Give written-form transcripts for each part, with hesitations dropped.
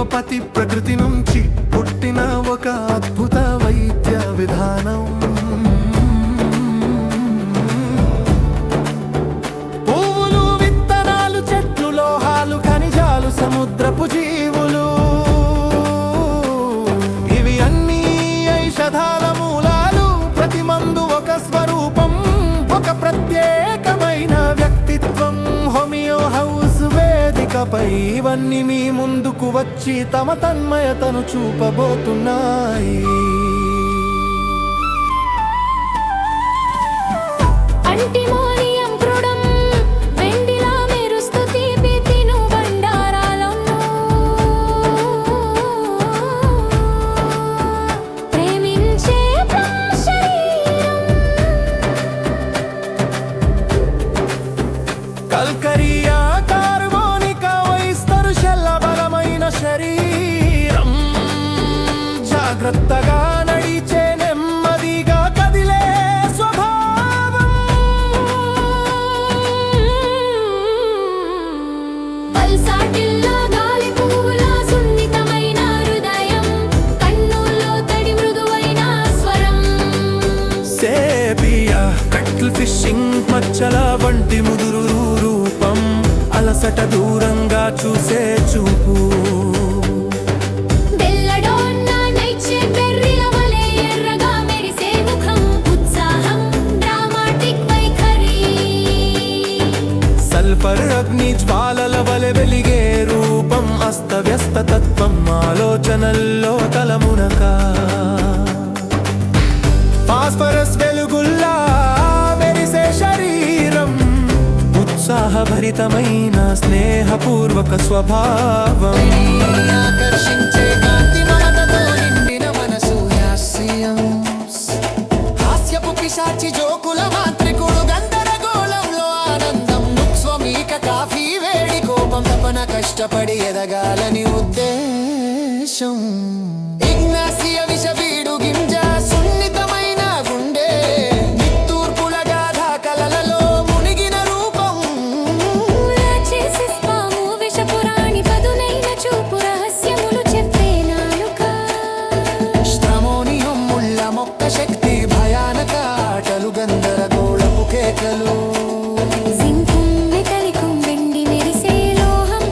Homeopathy ప్రకృతి నుంచి పుట్టిన ఒక అద్భుత వైద్య విధానం. పువ్వులు, విత్తనాలు, చెట్లు, లోహాలు, ఖనిజాలు, సముద్రపు జీవులు, ఇవి అన్నీ ఔషధాల మూలాలు. ప్రతి మందు ఒక స్వరూపం, ఒక ప్రత్యేకమైన వ్యక్తిత్వం. హోమియో హౌస్ వేదికపై ఇవన్నీ మీ ముందుకు వచ్చి తమ తన్మయతను చూపబోతున్నాయి. కల్కరియా, కార్బోనిక, వైస్తరుశల్ల బలమైన శరీరం. జాగ్రత్తగా నడిచే, నెమ్మదిగా కదిలే స్వభావం. పల్సాటిల్లా గాలి పువ్వులా సున్నితమైన హృదయం, కన్నుల్లో తడి మృదువైన స్వరం. సేపియా, కట్ల్ ఫిషింగ్, మచ్చల వంటి ముదురు రూపం, అలసట దూరంగా చూసే చూపు. బెల్లడోన్నా, నైట్షే బెర్రీల వలె ఎర్రగా మెరిసే ముఖం, ఉత్సాహం, డ్రామాటిక్ వైఖరి. సల్ఫర్ అగ్ని జ్వాలల వలె వెలిగే రూపం, అస్తవ్యస్త తత్వం, ఆలోచనల్లో తలమునక. ఫాస్ఫరస్ వెలుగుల్లా మెరిసే శరీరం, ఉత్సాహభరితమైన స్నేహపూర్వక స్వభావం. ఆకర్షించే కాంతి, మమతతో నిండిన మనసు, హాస్యపు పిశాచి, జోకుల మాంత్రికుడు, గందరగోళంలో ఆనందం. నుక్స్వమీక, కాఫీ వేడి, కోపం, తపన, కష్టపడి ఎదగాలని ఉద్దేశం. ఇగ్నాసియ, విషవీడు గింజ, సున్నితమైన గుండె, నిత్తూర్పుల గాథ, కలలలో మునిగిన రూపం. చేసిస్తాము విషపురాణి, పదునైన చూపు, రహస్యములు చెప్పే నాలుక. స్ట్రమోనియం, ముళ్ళ మొక్క శక్తి, భయానక ఆటలు, గందరగోళపు కేకలు. జింకుం, మెటలికం, వెండి మెరిసే లోహం,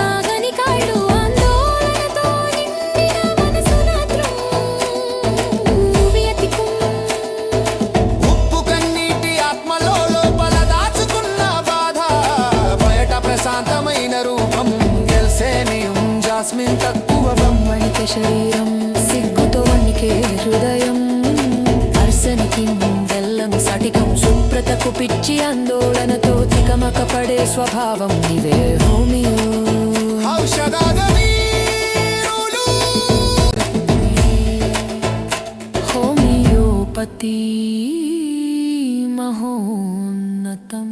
ఆగని కాళ్ళు, ఆందోళనతో నిండిన మనసునాత్రం. వ్యతికం, ఉప్పు కన్నీటి ఆత్మలో లోపల దాచుకున్న బాధ, బయట ప్రశాంతమైన రూపం. గెల్సేనియం, జాస్మిన్, తక్కువ వణిక శరీరం, సిగ్గుతో వణికే హృదయం. అర్సనికి బెల్లం, సటికం, శుభ్రతకు పిచ్చి, ఆందోళనతో తికమక పడే స్వభావం. ఇవే హోమియో. ఔషధాగవీరులు. హోమియోపతి మహోన్నతం.